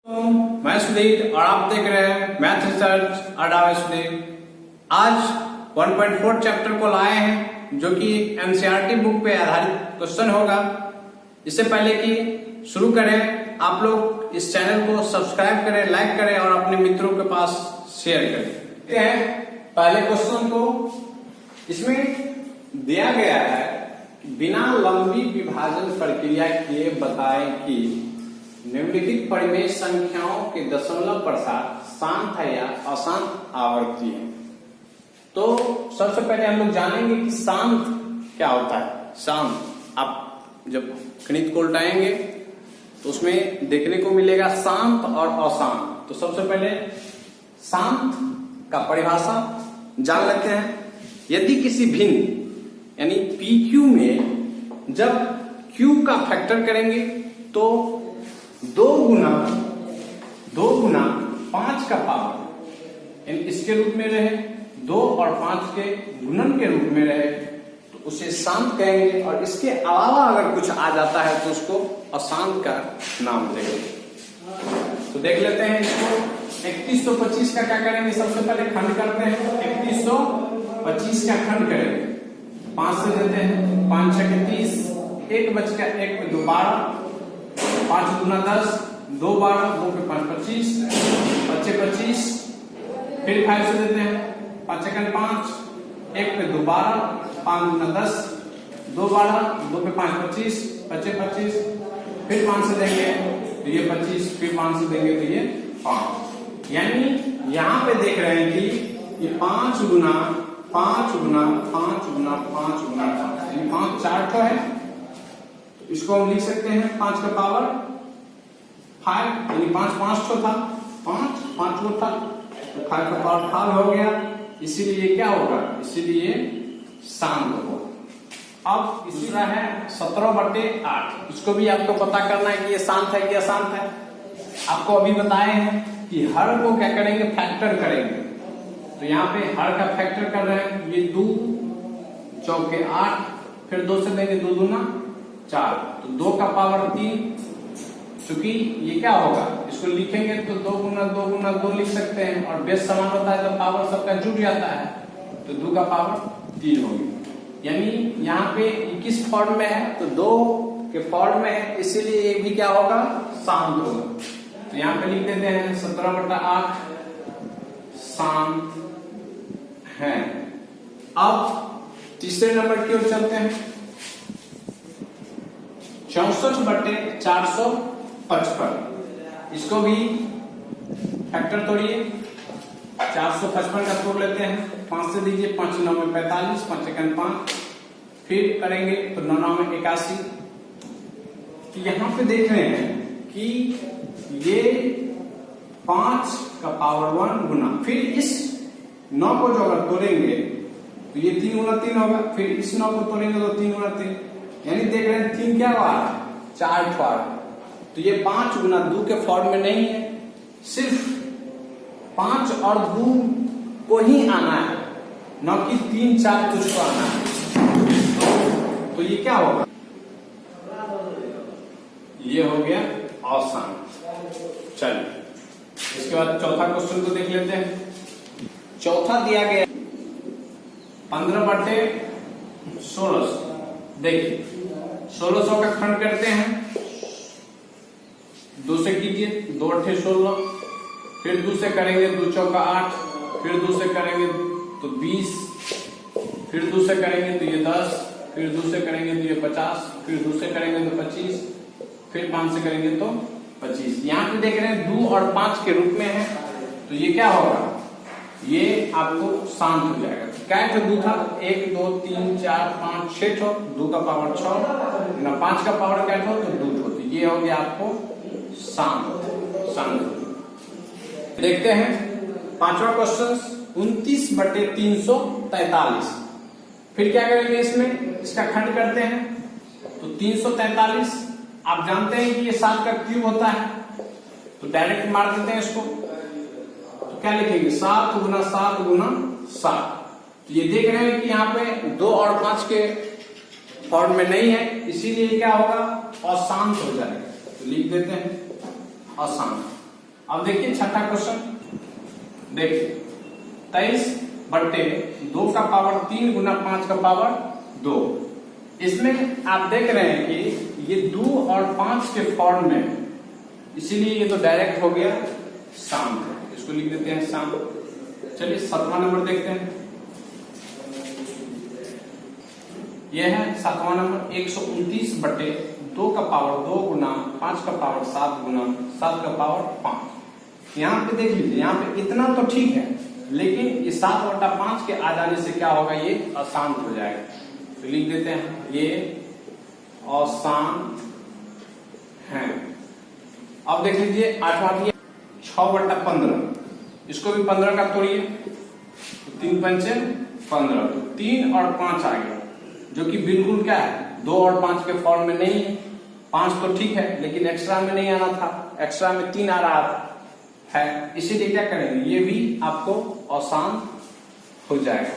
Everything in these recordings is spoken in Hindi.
मैं सुधीर और आप देख रहे हैं मैथ रिसर्च अड्डा सुधीर। आज 1.4 चैप्टर को लाए हैं जो कि एनसीईआरटी बुक पे आधारित क्वेश्चन होगा। इससे पहले कि शुरू करें, आप लोग इस चैनल को सब्सक्राइब करें, लाइक करें और अपने मित्रों के पास शेयर करें। देखते हैं पहले क्वेश्चन को। इसमें दिया गया है बिना लंबी विभाजन प्रक्रिया किए बताएं कि निम्नलिखित परिमेय संख्याओं के दशमलव प्रसार शांत है या अशांत आवर्ती है। तो सबसे पहले हम लोग जानेंगे कि शांत क्या होता है। शांत आप जब गणित को उल्टाएंगे तो उसमें देखने को मिलेगा शांत और अशांत। तो सबसे पहले शांत का परिभाषा जान लेते हैं। यदि किसी भिन्न यानी PQ में जब Q का फैक्टर करेंगे तो 2 गुना 5 का पावर यानी इसके रूप में रहे, 2 और 5 के गुणन के रूप में रहे तो उसे शांत कहेंगे। और इसके अलावा अगर कुछ आ जाता है तो उसको अशांत का नाम देंगे। तो देख लेते हैं इसको। 3125 का क्या करेंगे, सबसे पहले खंड करते हैं। 3125 का खंड करेंगे, 5 से देते हैं, 5 6 के 30, 1 बच गया, 1 पे 2 12, 5 गुना 10, 2 12, 2 पे 5 25, 5 25, फिर 5 से देते हैं, 5 सेकंड 5, 1 पे 2 12, 5 गुना 10, 2 12, 2 पे 5 25, 5 25, फिर 5 से देंगे तो ये 25, फिर 5 से देंगे तो ये 5। यानी यहाँ पे देख रहे हैं कि ये 5 गुना 5 गुना 5 गुना 5 गुना 5 यानी 5 4 ठो है। इसको हम लिख सकते हैं 5 का पावर 5 यानी 5 5 ठो था, 5 5 को था तो 5 का पावर 5 हो गया। इसीलिए क्या होगा, इसीलिए शांत होगा। अब इसी तरह है 17/8। इसको भी आपको पता करना है कि ये शांत है कि अशांत है। आपको अभी बताए हैं कि हर को क्या करेंगे, फैक्टर करेंगे। तो यहाँ पे हर का फैक्टर कर रहे हैं, ये 2 चौके 8, फिर 2 से देंगे 2 दूना 4, तो 2 का पावर 3। चूंकि ये क्या होगा, इसको लिखेंगे तो 2 गुना 2 लिख सकते हैं और बेस समान होता है तो पावर सबका जुड़ जाता है तो 2 का पावर 3 होगी। यानी यहाँ पे 21 फॉर्म में है तो 2 के फॉर्म में है, इसीलिए ये भी क्या होगा, शांत होगा। तो यहाँ पे लिख देते हैं 17/8 शांत है। अब तीसरे नंबर की ओर चलते हैं। 64/455। इसको भी फैक्टर तोड़िए। 455 का तोड़ लेते हैं, 5 से दीजिए, 5 9 में 45, 5 सेकंड 5, फिर करेंगे तो 9 9 में 81। तो यहाँ पे देख रहे हैं कि ये 5 का पावर 1 गुना, फिर इस 9 को जो अगर तोड़ेंगे तो ये 3 गुना 3 होगा, फिर इस 9 को तोड़ेंगे तो 3 गुना 3, यानी देख रहे हैं 3 क्या हुआ, 4 ठो। तो ये 5 गुना 2 के फॉर्म में नहीं है, सिर्फ 5 और 2 को ही आना है, न कि 3 4 कुछ को आना है। तो ये क्या होगा, ये हो गया अशांत। चलिए इसके बाद चौथा क्वेश्चन को देख लेते हैं। चौथा दिया गया 15/16। देखिए 1600 का खंड करते हैं, 2 से कीजिए, 2 8 16, फिर 2 से करेंगे 2 चौका 8, फिर 2 से करेंगे तो 20, फिर 2 से करेंगे तो ये 10, फिर 2 से करेंगे तो ये 50, फिर 2 से करेंगे तो 25, फिर 5 से करेंगे तो 25। यहाँ पे देख रहे हैं 2 और 5 के रूप में है तो ये क्या होगा, ये आपको शांत हो जाएगा। क्या ठो 2 था, 1 2 3 4 5 6 ठो, 2 का पावर 6 ना 5 का पावर क्या ठो तो 2 ठो, तो ये हो गया आपको शांत। देखते हैं पांचवा क्वेश्चन 29/343। फिर क्या करेंगे, इसमें इसका खंड करते हैं तो 343। आप जानते हैं कि ये 7 का क्यूब होता है तो डायरेक्ट मार देते हैं इसको। तो क्या लिखेंगे, 7 गुना 7 गुना 7। तो ये देख रहे हैं कि यहाँ पे 2 और 5 के फॉर्म में नहीं है, इसीलिए क्या होगा, अशांत हो जाएगा। तो लिख देते हैं अशांत। अब देखिए छठा क्वेश्चन, देखिए 23/2 का पावर 3 गुना 5 का पावर 2। इसमें आप देख रहे हैं कि ये 2 और 5 के फॉर्म में, इसीलिए ये तो डायरेक्ट हो गया शांत, इसको लिख देते हैं शांत। चलिए 7वां नंबर देखते हैं, यह है 7वां नंबर 129/2 का पावर 2 गुना 5 का पावर 7 गुना 7 का पावर 5। यहाँ पे देख लीजिए, यहाँ पे इतना तो ठीक है, लेकिन ये 7/5 के आ जाने से क्या होगा, ये अशांत हो जाएगा। तो लिख देते हैं ये अशांत है। अब देख लीजिए 8वां 6/15, इसको भी 15 का तोड़िए, तो 3 पंचे 15, तो 3 और 5 आ गया, जो कि बिल्कुल क्या है 2 और 5 के फॉर्म में नहीं है। 5 तो ठीक है, लेकिन एक्स्ट्रा में नहीं आना था, एक्स्ट्रा में 3 आ रहा है, इसीलिए क्या करेंगे, ये भी आपको अशांत हो जाएगा।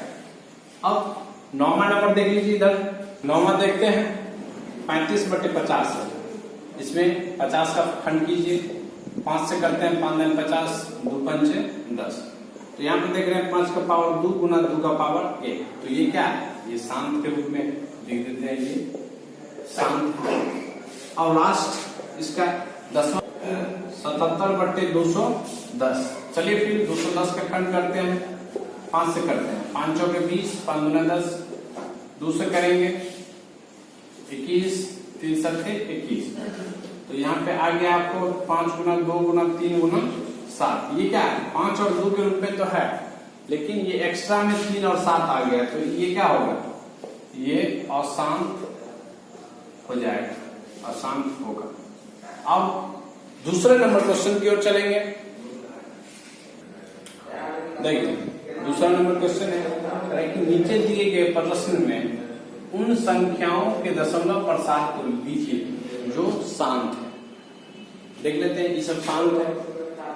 अब 9वां नंबर देख लीजिए, इधर 9वां देखते हैं 35/50 है। इसमें 50 का खंड कीजिए, 5 से करते हैं 5 दिन 50, 2 पंचे 10। तो यहाँ पे देख रहे हैं 5 का पावर 2 गुना 2 का पावर 1, तो ये क्या है, ये शांत के रूप में लिख देते हैं, ये शांत। और लास्ट इसका 10वां 77/210। चलिए फिर 210 का खंड करते हैं, 5 से करते हैं, 5 चौके 20, 5 गुना 10, 2 से करेंगे 21, 3 सत्ते 21। तो यहाँ पे आ गया आपको 5 गुना 2 गुना 3 गुना 7। ये क्या है, 5 और 2 के रूप में तो है, लेकिन ये एक्स्ट्रा में 3 और 7 आ गया, तो ये क्या होगा, ये अशांत हो जाएगा, अशांत होगा। अब दूसरे नंबर क्वेश्चन की ओर चलेंगे। देखिए दूसरा नंबर क्वेश्चन है कि नीचे दिए गए प्रश्न में उन संख्याओं के दशमलव प्रसार को लिखिए जो शांत है। देख लेते हैं, ये सब शांत है,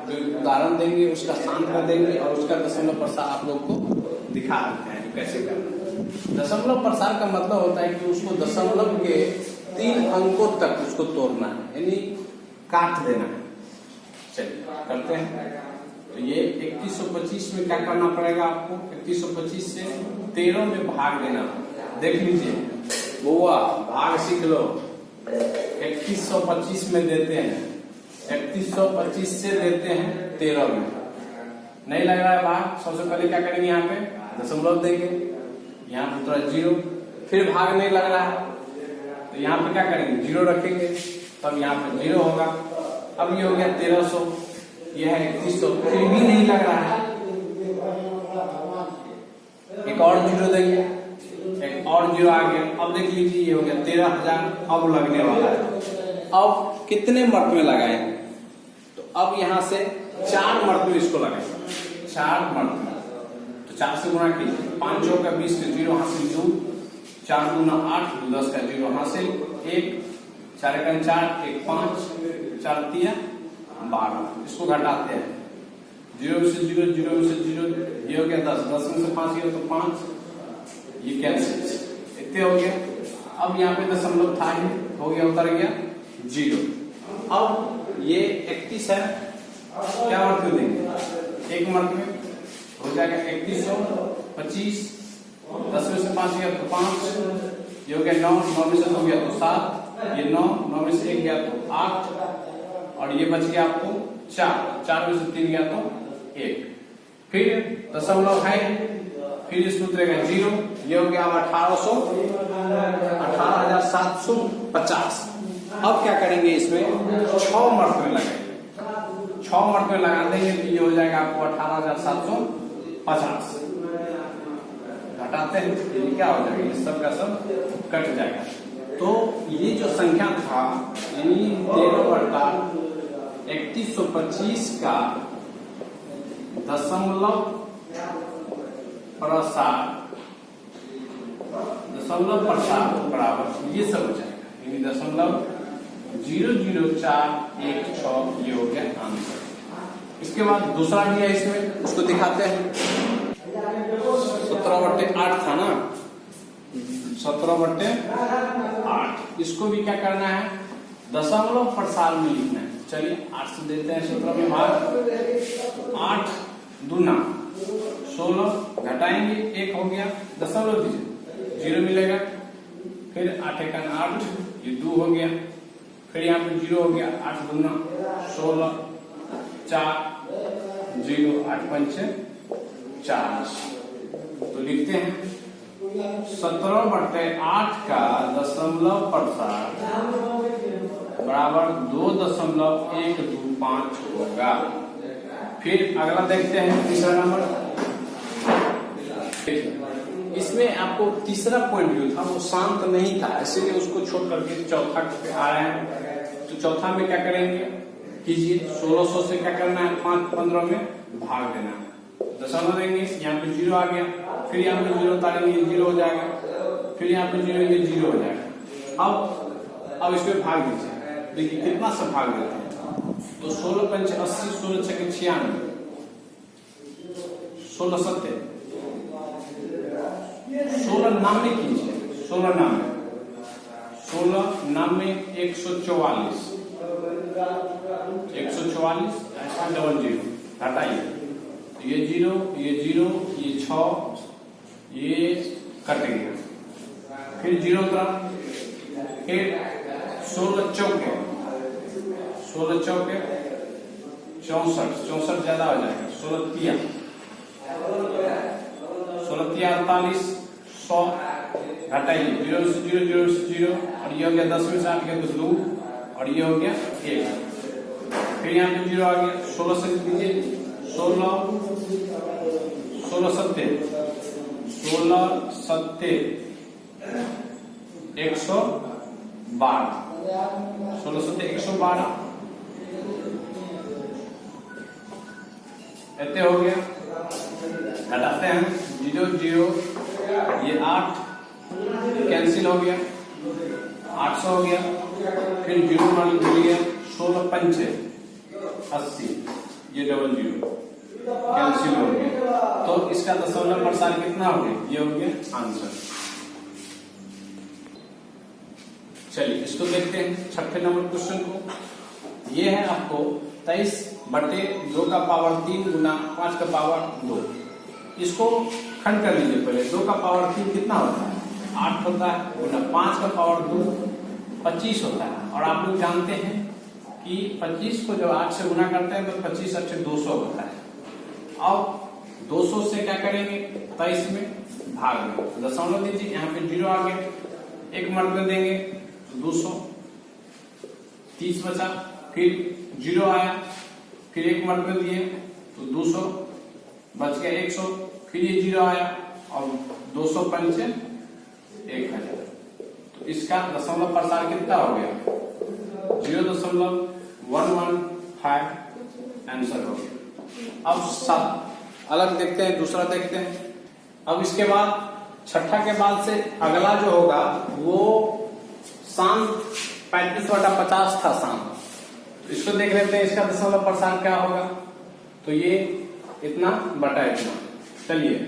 जो उदाहरण देंगे उसका शांत कर देंगे और उसका दशमलव प्रसार आप लोग को दिखा देते हैं कैसे करना। दशमलव प्रसार का मतलब होता है कि उसको दशमलव के 3 अंकों तक उसको तोड़ना है, यानी काट देना है। चलिए करते हैं। तो ये 3125 में क्या करना पड़ेगा आपको, 3125 से 13 में भाग देना। देख लीजिए बुआ, भाग सीख लो। 3125 में देते हैं, 3125 से देते हैं 13 में। नहीं लग रहा है भाग, सबसे पहले क्या करेंगे, यहाँ पे दशमलव देंगे, यहाँ पे थोड़ा 0, फिर भाग नहीं लग रहा है तो यहाँ पे क्या करेंगे, 0 रखेंगे, तब यहाँ पे 0 होगा। अब ये हो गया 1300, यह है 3100, फिर भी नहीं लग रहा है, एक और 0 देंगे, एक और 0 आ गया। अब देख लीजिए ये हो गया 13,000, अब लगने वाला है। अब कितने मर्त में लगाएंगे, तो अब यहाँ से 4 मर्त में इसको लगाएंगे, 4 मर्त में। तो 4 से गुणा कीजिए, 5 चौका 20 के 0 हासिल 2, 4 गुना 8, 10 का 0 हासिल 1, 4 का 4, 1 5, 4 3 12। इसको घटाते हैं, 0 से 0, 0 से 0, ये हो गया 10, 10 में से 5 गया तो 5, ये कैंसिल, इतने हो गया। अब यहाँ पे दशमलव था ही, हो गया, उतर गया 0। अब ये 31 है, क्या मर्त में देंगे, 1 मर्त में हो जाएगा 3125, 10 में से 5 गया तो 5, ये हो गया 9, 9 में से 2 गया तो 7, ये 9, 9 में से 1 गया तो 8, और ये बच गया आपको 4, 4 में से 3 गया तो 1। फिर दशमलव है, फिर इसमें उतरेगा 0, ये हो गया 18,750। अब क्या करेंगे, इसमें 6 मर्त में लगाएंगे, 6 मर्त में लगा देंगे तो ये हो जाएगा आपको 18,750। घटाते हैं तो ये क्या हो जाएगा, ये सब का सब कट जाएगा। तो ये जो संख्या था यानी 13/3125 का दशमलव प्रसार बराबर ये सब हो जाएगा, यानी 0.00416, ये हो गया आंसर। इसके बाद दूसरा भी है इसमें, उसको दिखाते हैं। 17/8 था ना, 17/8। इसको भी क्या करना है, दशमलव प्रसार में लिखना है। चलिए 8 से देते हैं 17 में भाग, 8 दूना 16, घटाएंगे 1 हो गया, दशमलव दीजिए 0 मिलेगा, फिर 8 एका 8, ये 2 हो गया, फिर यहाँ पे 0 हो गया, 8 दूना 16, 4 0, 8 पंचे 40। तो लिखते हैं 17/8 का दशमलव प्रसार बराबर 2.125 होगा। फिर अगला देखते हैं तीसरा नंबर। इसमें आपको तीसरा पॉइंट जो था वो शांत नहीं था, इसलिए उसको छोड़ करके चौथा पे आ रहे हैं। तो चौथा में क्या करेंगे कीजिए, 1600 से क्या करना है, 515 में भाग देना है, दशमलव देंगे, यहाँ पे 0 आ गया, फिर यहाँ पे 0 उतारेंगे 0 हो जाएगा, फिर यहाँ पे 0 ये 0 हो जाएगा। अब इसमें भाग दीजिए, देखिए कितना से भाग देते हैं। तो 16 पंचे 80, 16 छके 96, 16 सत्ते 16 नामे कीजिए, 16 नामे 144, 144 ऐसा 00 हटाइए, ये 0 ये 6 ये कट गया, फिर 0 उतरा, फिर 16 चौके 64 ज्यादा हो जाएगा, 16 तिया 48, 100 घटाइए, 0 से 0 0 से 0, और ये हो गया 10 में से 8 गया तो 2, और ये हो गया 1, फिर यहाँ पे 0 आ गया, 16 से दीजिए, 16 सत्ते 112, 16 सत्ते 112 ऐसे हो गया। घटाते हैं 0 0, ये 8 कैंसिल हो गया, 800 हो गया, फिर 0 मान लीजिए, 16 पंचे 80, ये 00 कैंसिल हो गया। तो इसका दशमलव प्रसार कितना हो गया, ये हो गया आंसर। चलिए इसको देखते हैं छठे नंबर क्वेश्चन को। ये है आपको 23/2 का पावर 3 गुना 5 का पावर 2। इसको खंड कर लीजिए पहले। 2 का पावर 3 कितना होता है, 8 होता है, गुना 5 का पावर 2 25 होता है। और आप लोग जानते हैं कि 25 को जब 8 से गुना करते हैं तो 25 8 200 होता है। अब 200 से क्या करेंगे, 23 में भाग में दशमलव दीजिए, यहाँ पे 0 आ गया, 1 मर्तबे देंगे तो 200, 30 बचा, फिर 0 आया, फिर 1 मर्तबे दिए तो 200 बच गया, 100, फिर ये 0 आया और 200 पंचे 1000। तो इसका दशमलव प्रसार कितना हो गया, 0.115 आंसर हो गया। अब सब अलग देखते हैं, दूसरा देखते हैं। अब इसके बाद छठा के बाद से अगला जो होगा वो शांत 35/50 था शांत। तो इसको देख लेते हैं, इसका दशमलव प्रसार क्या होगा। तो ये इतना बटा इतना, चलिए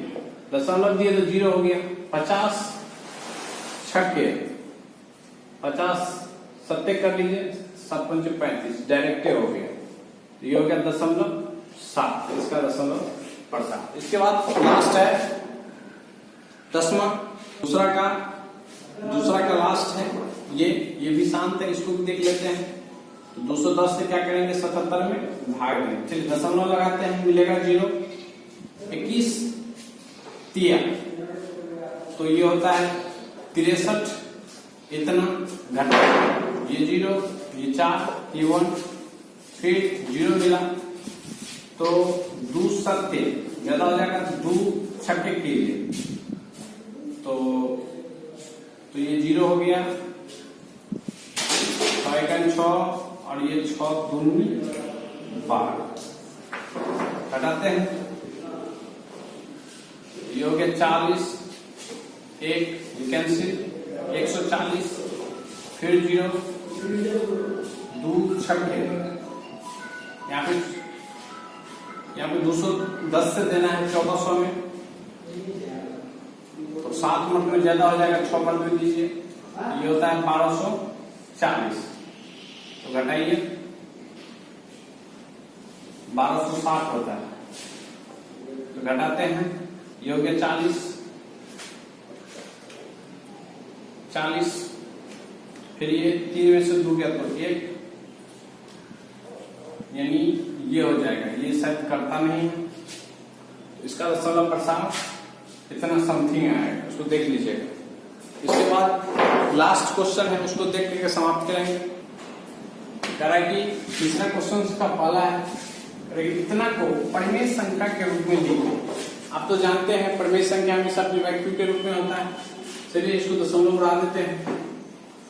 दशमलव दिए तो 0 हो गया, 50 छक्के 50 सत्ते कर लीजिए, 7 पंचे 35 डायरेक्ट हो गया। तो ये हो गया 0.7, इसका दशमलव प्रसार। इसके बाद लास्ट है 10वां, दूसरा का लास्ट है, ये भी शांत है, इसको भी देख लेते हैं। तो 210 से क्या करेंगे, 77 में भाग देंगे। चलिए दशमलव लगाते हैं, मिलेगा 0, 21 तिया, तो ये होता है 63, इतना घटा, ये 0 ये 4 ये 1, फिर 0 मिला तो 2 सत्ते ज्यादा हो जाएगा, 2 छक्के कीजिए तो ये 0 हो गया, 6 और ये 6 दूनी 12, हटाते हैं, ये हो गया 40, 1 कैंसिल, 140, फिर 0 2 छक्के, यहाँ पे 210 से देना है 1400 में, तो 7 मिनट में ज्यादा हो जाएगा, 6 मिनट में दीजिए, ये होता है 1240। तो घटाइए, 1260 होता है, तो घटाते हैं, ये हो गया 40, फिर ये 3 में से 2 गया तो 1, यानी ये हो जाएगा, ये शायद करता नहीं है, इसका दशमलव प्रसार इतना समथिंग आएगा, उसको देख लीजिएगा। इसके बाद लास्ट क्वेश्चन है, उसको देख करके समाप्त करेंगे। कह रहा है कि तीसरा क्वेश्चन का पहला है, इतना को परिमेय संख्या के रूप में लिखो। आप तो जानते हैं परिमेय संख्या हमेशा डिवाइड 2 के रूप में होता है। चलिए इसको दशमलव बढ़ा देते हैं,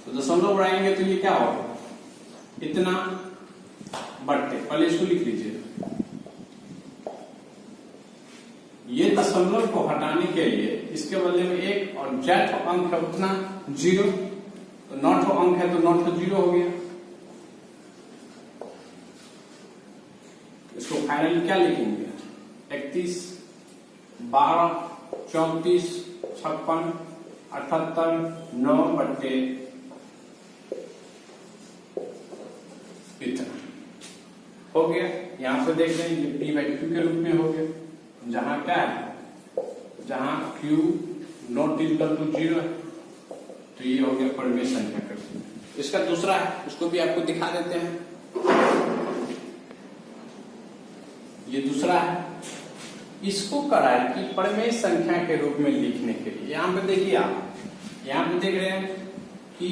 तो दशमलव बढ़ाएंगे तो ये क्या होगा, इतना बढ़ते, पहले इसको लिख लीजिए। ये दशमलव को हटाने के लिए इसके बदले में 1 और जेड अंक है उतना 0, तो 9 अंक है तो 9 0 हो गया। इसको फाइनल क्या लिखेंगे, 31, 12, 34, 56, 78, 9 बट्टे इतना हो गया। यहां पे देख रहे हैं ये p/q के रूप में हो गया, जहां क्या है, जहां q नॉट इक्वल टू 0 है, तो ये हो गया परिमेय संख्या का। इसका दूसरा है, उसको भी आपको दिखा देते हैं। ये दूसरा है, इसको कराए कि परिमेय संख्या के रूप में लिखने के लिए यहां पे देखिए, आप यहां पे देख रहे हैं कि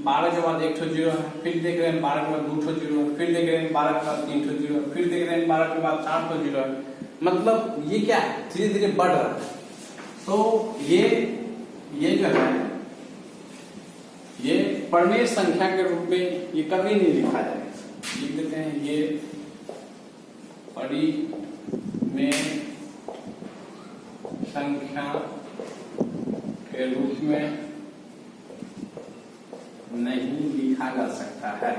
12 के बाद 1 0 है, फिर देख रहे हैं 12 के बाद 2 0 है, फिर देख रहे हैं 12 के बाद 3 0 है, फिर देख रहे हैं 12 के बाद 4 0 है। मतलब ये क्या है, धीरे धीरे बढ़ रहा है। तो ये जो है, ये परिमेय संख्या के रूप में ये कभी नहीं लिखा जाएगा। लिख देते हैं, ये परिमेय संख्या के रूप में नहीं लिखा जा सकता है।